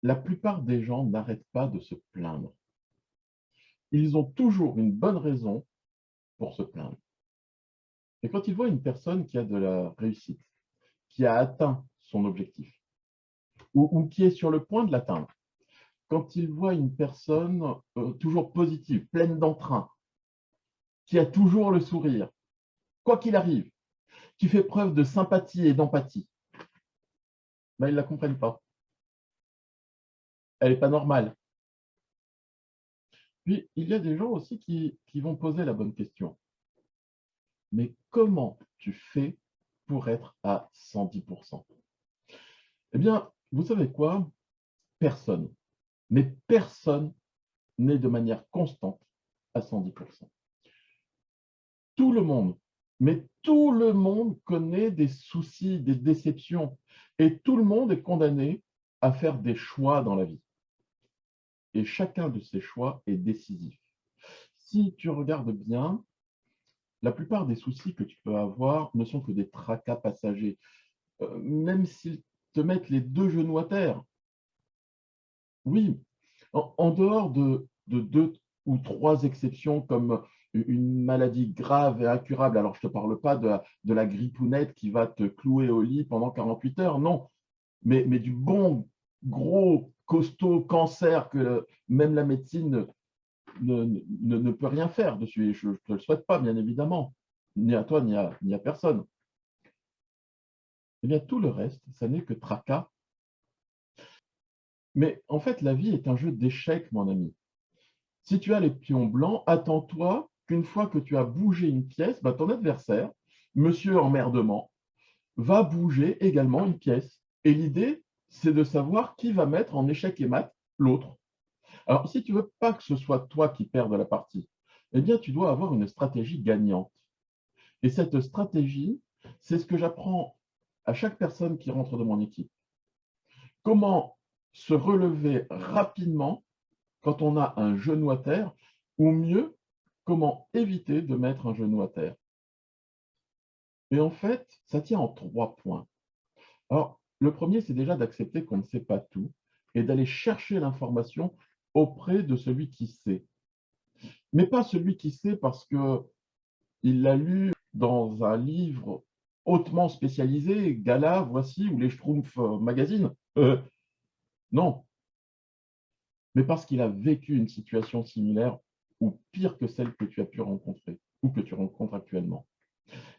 La plupart des gens n'arrêtent pas de se plaindre. Ils ont toujours une bonne raison pour se plaindre. Et quand ils voient une personne qui a de la réussite, qui a atteint son objectif, ou qui est sur le point de l'atteindre, quand ils voient une personne toujours positive, pleine d'entrain, qui a toujours le sourire, quoi qu'il arrive, qui fait preuve de sympathie et d'empathie, ben, ils ne la comprennent pas. Elle n'est pas normale. Puis, il y a des gens aussi qui vont poser la bonne question. Mais comment tu fais pour être à 110%? Eh bien, vous savez quoi? Personne, mais personne n'est de manière constante à 110%. Tout le monde, mais tout le monde connaît des soucis, des déceptions, et tout le monde est condamné à faire des choix dans la vie. Et chacun de ces choix est décisif. Si tu regardes bien, la plupart des soucis que tu peux avoir ne sont que des tracas passagers. Même s'ils te mettent les deux genoux à terre, oui, en dehors de deux ou trois exceptions comme une maladie grave et incurable, alors je ne te parle pas de la grippounette qui va te clouer au lit pendant 48 heures, non, mais du bon, gros, costaud cancer que même la médecine ne peut rien faire dessus. Et je ne te le souhaite pas, bien évidemment, ni à toi, ni à personne. Eh bien, tout le reste, ça n'est que tracas. Mais en fait, la vie est un jeu d'échecs, mon ami. Si tu as les pions blancs, attends-toi qu'une fois que tu as bougé une pièce, bah, ton adversaire, monsieur emmerdement, va bouger également une pièce. Et l'idée, c'est de savoir qui va mettre en échec et mat l'autre. Alors, si tu veux pas que ce soit toi qui perdes la partie, eh bien, tu dois avoir une stratégie gagnante. Et cette stratégie, c'est ce que j'apprends à chaque personne qui rentre de mon équipe. Comment se relever rapidement quand on a un genou à terre, ou mieux, comment éviter de mettre un genou à terre. Et en fait, ça tient en 3 points. Alors, le premier, c'est déjà d'accepter qu'on ne sait pas tout et d'aller chercher l'information auprès de celui qui sait. Mais pas celui qui sait parce qu'il l'a lu dans un livre hautement spécialisé, Gala, Voici, ou les Schtroumpfs Magazine. Non, mais parce qu'il a vécu une situation similaire ou pire que celle que tu as pu rencontrer ou que tu rencontres actuellement.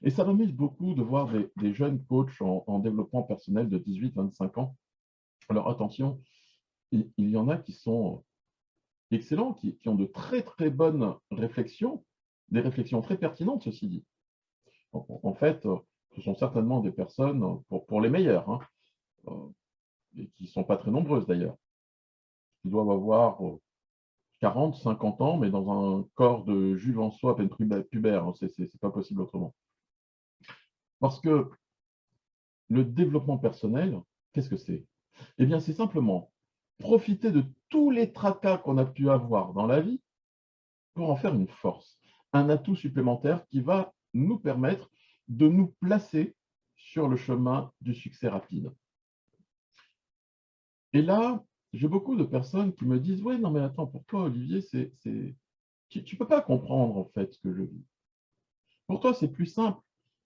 Et ça m'amuse beaucoup de voir des jeunes coachs en développement personnel de 18-25 ans. Alors attention, il y en a qui sont excellents, qui ont de très très bonnes réflexions, des réflexions très pertinentes, ceci dit. En fait, ce sont certainement des personnes, pour les meilleures, hein, et qui ne sont pas très nombreuses d'ailleurs, qui doivent avoir 40, 50 ans, mais dans un corps de juvenceau à peine pubère, hein, c'est pas possible autrement. Parce que le développement personnel, qu'est-ce que c'est? Eh bien, c'est simplement profiter de tous les tracas qu'on a pu avoir dans la vie pour en faire une force, un atout supplémentaire qui va nous permettre de nous placer sur le chemin du succès rapide. Et là, j'ai beaucoup de personnes qui me disent, ouais, non, mais attends, pour toi, Olivier, tu ne peux pas comprendre en fait ce que je vis. Pour toi, c'est plus simple.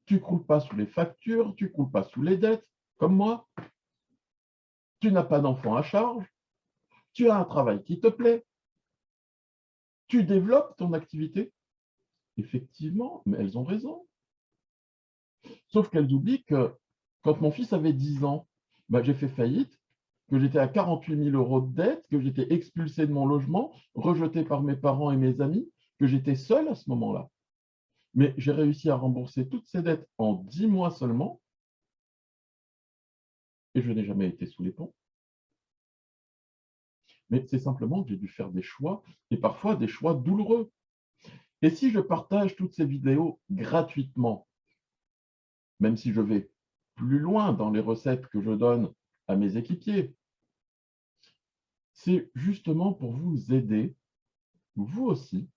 Tu ne croules pas sous les factures, tu ne croules pas sous les dettes, comme moi. Tu n'as pas d'enfant à charge, tu as un travail qui te plaît, tu développes ton activité. Effectivement, mais elles ont raison. Sauf qu'elles oublient que quand mon fils avait 10 ans, bah, j'ai fait faillite, que j'étais à 48 000 euros de dette, que j'étais expulsé de mon logement, rejeté par mes parents et mes amis, que j'étais seul à ce moment-là. Mais j'ai réussi à rembourser toutes ces dettes en 10 mois seulement, et je n'ai jamais été sous les ponts. Mais c'est simplement que j'ai dû faire des choix, et parfois des choix douloureux. Et si je partage toutes ces vidéos gratuitement, même si je vais plus loin dans les recettes que je donne à mes équipiers, c'est justement pour vous aider, vous aussi,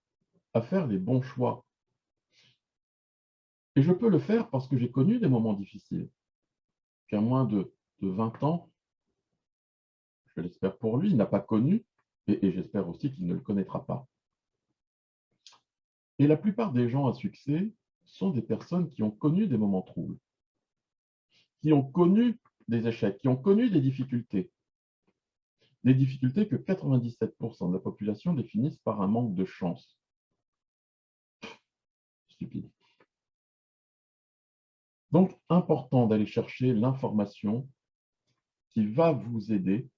à faire les bons choix. Et je peux le faire parce que j'ai connu des moments difficiles. Qu'à moins de 20 ans, je l'espère pour lui, n'a pas connu, et j'espère aussi qu'il ne le connaîtra pas. Et la plupart des gens à succès sont des personnes qui ont connu des moments troubles, qui ont connu des échecs, qui ont connu des difficultés que 97% de la population définissent par un manque de chance. Stupide. Donc, important d'aller chercher l'information qui va vous aider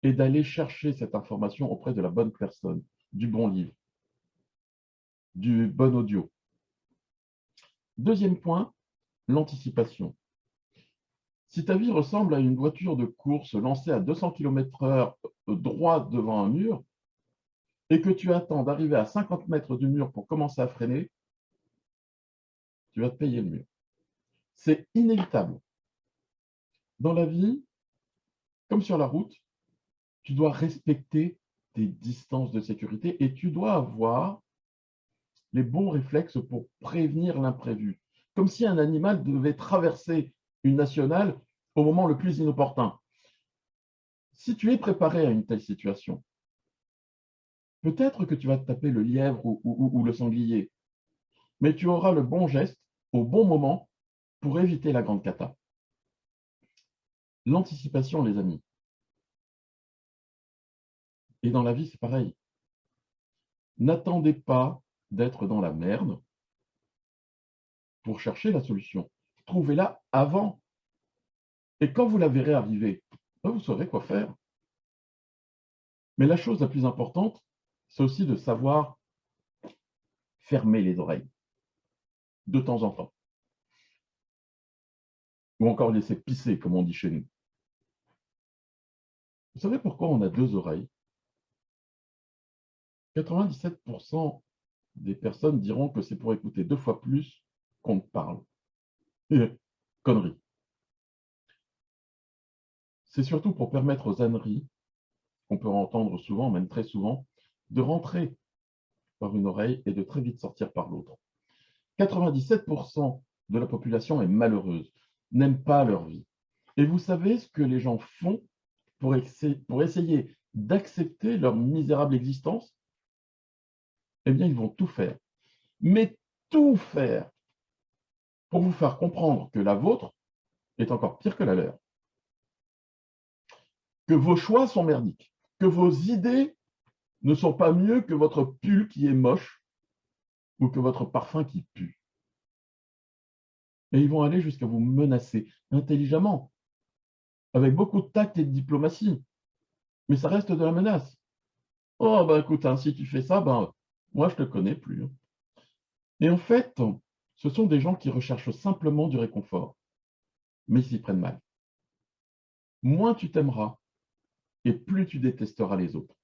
et d'aller chercher cette information auprès de la bonne personne, du bon livre, du bon audio. Deuxième point, l'anticipation. Si ta vie ressemble à une voiture de course lancée à 200 km/h droit devant un mur et que tu attends d'arriver à 50 mètres du mur pour commencer à freiner, tu vas te payer le mur. C'est inévitable. Dans la vie, comme sur la route, tu dois respecter tes distances de sécurité et tu dois avoir les bons réflexes pour prévenir l'imprévu. Comme si un animal devait traverser une nationale au moment le plus inopportun. Si tu es préparé à une telle situation, peut-être que tu vas te taper le lièvre ou le sanglier, mais tu auras le bon geste au bon moment pour éviter la grande cata. L'anticipation, les amis. Et dans la vie, c'est pareil. N'attendez pas d'être dans la merde pour chercher la solution. Trouvez-la avant. Et quand vous la verrez arriver, vous saurez quoi faire. Mais la chose la plus importante, c'est aussi de savoir fermer les oreilles, de temps en temps. Ou encore laisser pisser, comme on dit chez nous. Vous savez pourquoi on a deux oreilles? 97% des personnes diront que c'est pour écouter 2 fois plus qu'on ne parle. Connerie. C'est surtout pour permettre aux âneries, qu'on peut entendre souvent, même très souvent, de rentrer par une oreille et de très vite sortir par l'autre. 97% de la population est malheureuse, n'aime pas leur vie. Et vous savez ce que les gens font pour essayer d'accepter leur misérable existence? Eh bien, ils vont tout faire, mais tout faire pour vous faire comprendre que la vôtre est encore pire que la leur, que vos choix sont merdiques, que vos idées ne sont pas mieux que votre pull qui est moche ou que votre parfum qui pue. Et ils vont aller jusqu'à vous menacer intelligemment, avec beaucoup de tact et de diplomatie. Mais ça reste de la menace. Oh, ben écoute, hein, si tu fais ça, ben, moi, je ne te connais plus. Et en fait, ce sont des gens qui recherchent simplement du réconfort, mais ils s'y prennent mal. Moins tu t'aimeras, et plus tu détesteras les autres.